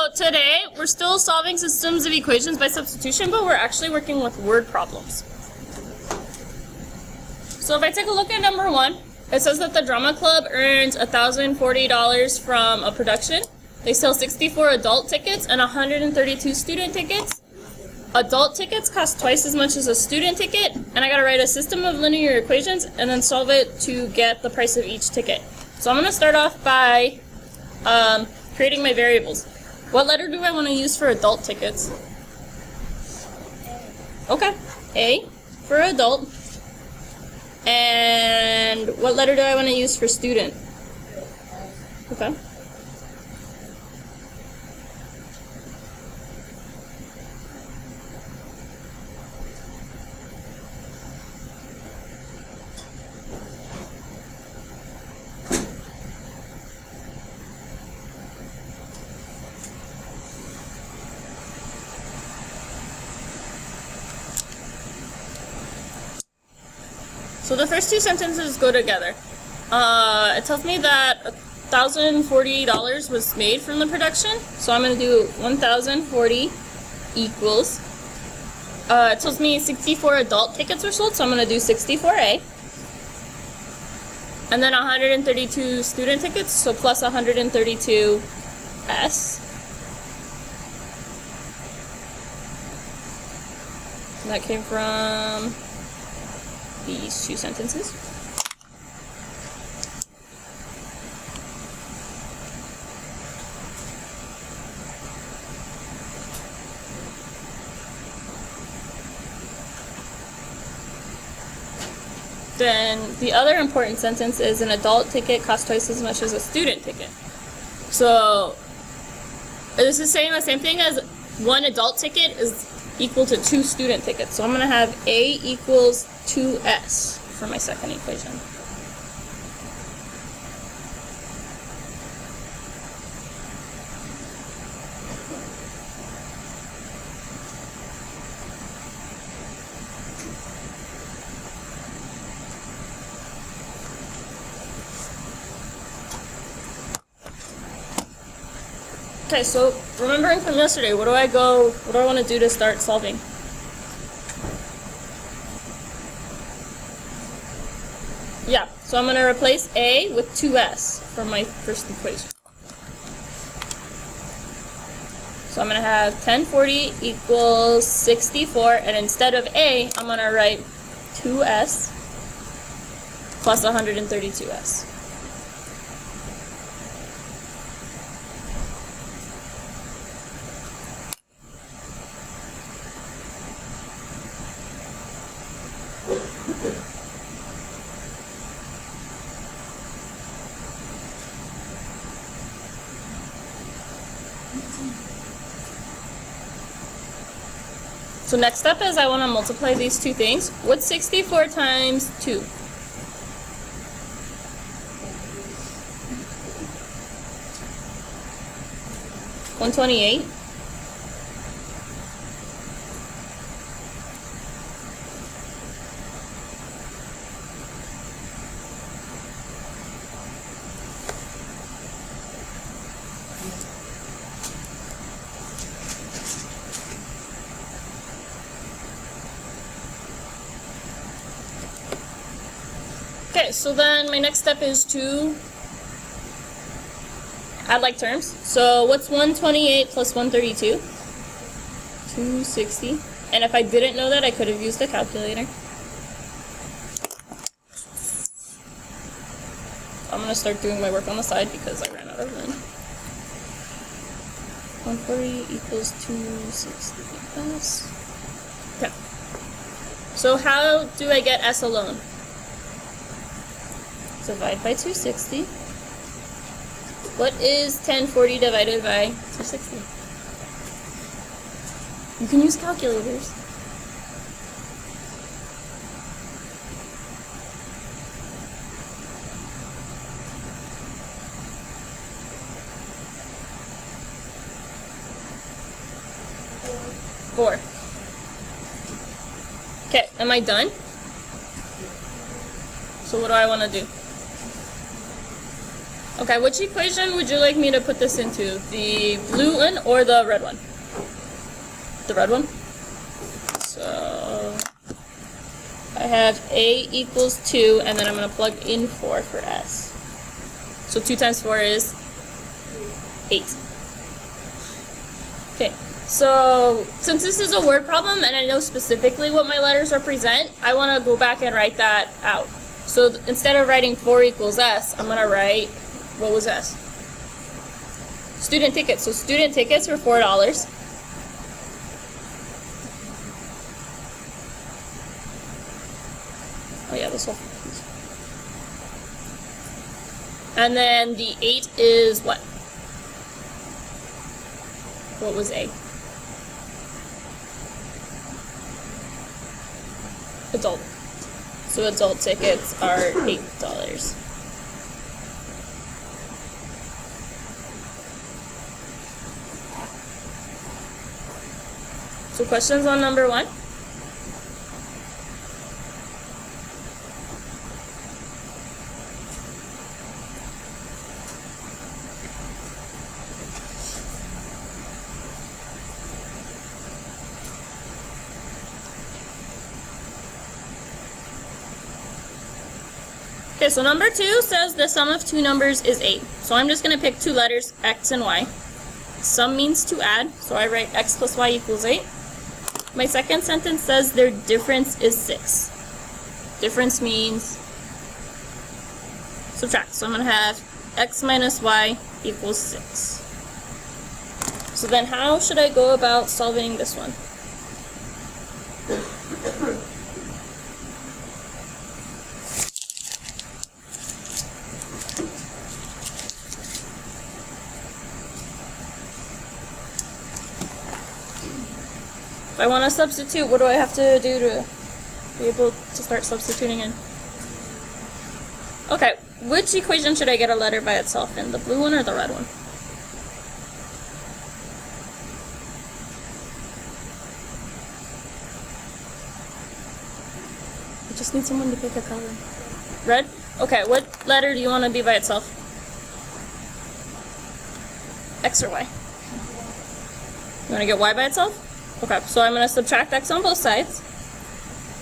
So today, we're still solving systems of equations by substitution, but we're actually working with word problems. So if I take a look at number 1, it says that the drama club earns $1,040 from a production. They sell 64 adult tickets and 132 student tickets. Adult tickets cost twice as much as a student ticket, and I gotta write a system of linear equations and then solve it to get the price of each ticket. So I'm gonna start off by creating my variables. What letter do I want to use for adult tickets? Okay, A for adult. And what letter do I want to use for student? Okay. So the first two sentences go together. It tells me that $1,040 was made from the production, so I'm going to do 1,040 equals. It tells me 64 adult tickets were sold, so I'm going to do 64A. And then 132 student tickets, so plus 132S. And that came from these two sentences. Then the other important sentence is an adult ticket costs twice as much as a student ticket. So this is saying the same thing as one adult ticket is equal to 2 student tickets. So I'm going to have A equals 2S for my second equation. Okay, so remembering from yesterday, what do I want to do to start solving? Yeah, so I'm going to replace A with 2S for my first equation. So I'm going to have 1040 equals 64, and instead of A, I'm going to write 2S plus 132S. So next step is I want to multiply these two things. What's 64 times 2? 128. Okay, so then my next step is to add like terms. So what's 128 plus 132? 260. And if I didn't know that, I could have used a calculator. I'm going to start doing my work on the side because I ran out of room. 140 equals 260 plus. Okay. So how do I get S alone? Divide by 260. What is 1040 divided by 260? You can use calculators. Four. Okay, am I done? So what do I want to do? Okay, which equation would you like me to put this into? The blue one or the red one? The red one? So I have A equals 2, and then I'm going to plug in 4 for S. So 2 times 4 is 8. Okay, so since this is a word problem and I know specifically what my letters represent, I want to go back and write that out. So instead of writing 4 equals S, I'm going to write, what was S? Student tickets. So student tickets were $4. Oh yeah, this whole piece. And then the 8 is what? What was A? Adult. So adult tickets are $8. So questions on number 1? Okay, so number 2 says the sum of 2 numbers is 8. So I'm just going to pick 2 letters, x and y. Sum means to add, so I write x plus y equals 8. My second sentence says their difference is 6. Difference means subtract. So I'm going to have x minus y equals 6. So then how should I go about solving this one? If I want to substitute, what do I have to do to be able to start substituting in? Okay, which equation should I get a letter by itself in? The blue one or the red one? I just need someone to pick a color. Red? Okay, what letter do you want to be by itself? X or Y? You want to get Y by itself? Okay, so I'm going to subtract x on both sides.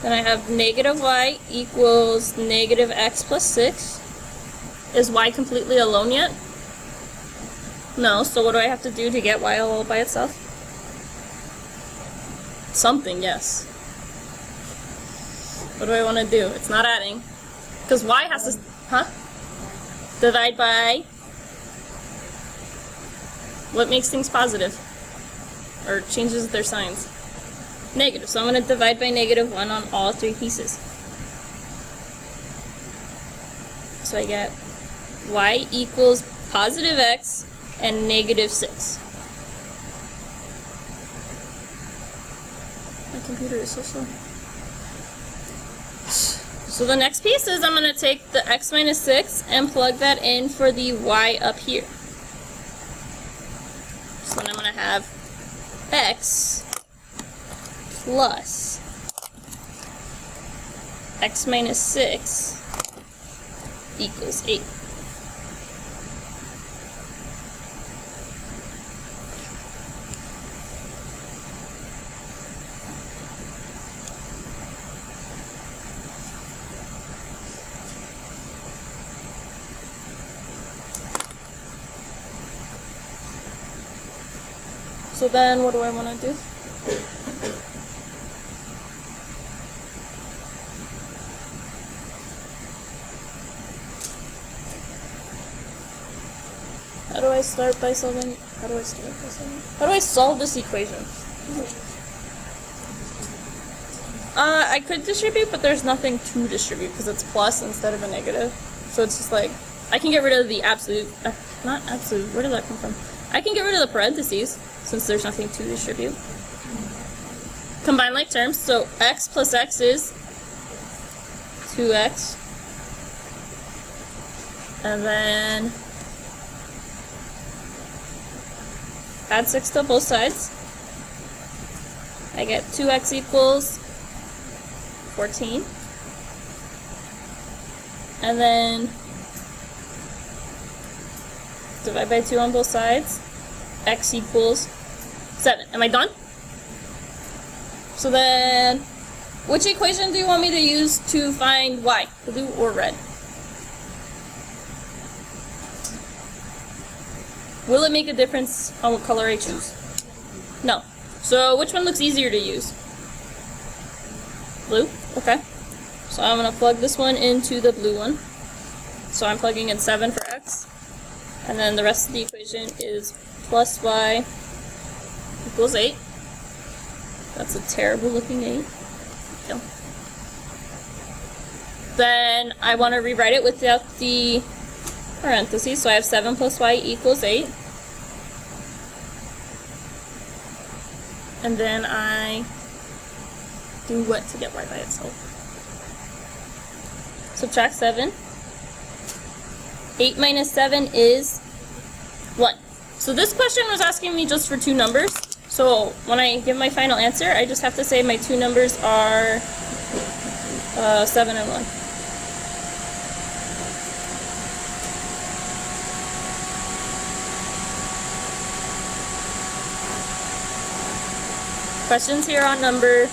Then I have negative y equals negative x plus 6. Is y completely alone yet? No, so what do I have to do to get y all by itself? Something, yes. What do I want to do? It's not adding. Because y has to, divide by, what makes things positive? Or changes their signs. Negative. So I'm going to divide by negative 1 on all 3 pieces. So I get y equals positive x and negative 6. My computer is so slow. So the next piece is I'm going to take the x minus 6 and plug that in for the y up here. So then I'm going to have x plus x minus 6 equals 8. So then, what do I want to do? How do I start by solving? How do I solve this equation? I could distribute, but there's nothing to distribute because it's plus instead of a negative. So it's just like, I can get rid of the absolute, not absolute, where did that come from? I can get rid of the parentheses since there's nothing to distribute. Combine like terms, so x plus x is 2x. And then add 6 to both sides. I get 2x equals 14. And then Divide by 2 on both sides. X equals 7. Am I done? So then, which equation do you want me to use to find y? Blue or red? Will it make a difference on what color I choose? No. So which one looks easier to use? Blue? Okay. So I'm going to plug this one into the blue one. So I'm plugging in 7 for x. And then the rest of the equation is plus y equals 8. That's a terrible looking 8. No. Then I want to rewrite it without the parentheses. So I have 7 plus y equals 8. And then I do what to get y by itself? Subtract 7. 8 minus 7 is 1. So this question was asking me just for 2 numbers. So when I give my final answer, I just have to say my 2 numbers are 7 and 1. Questions here on number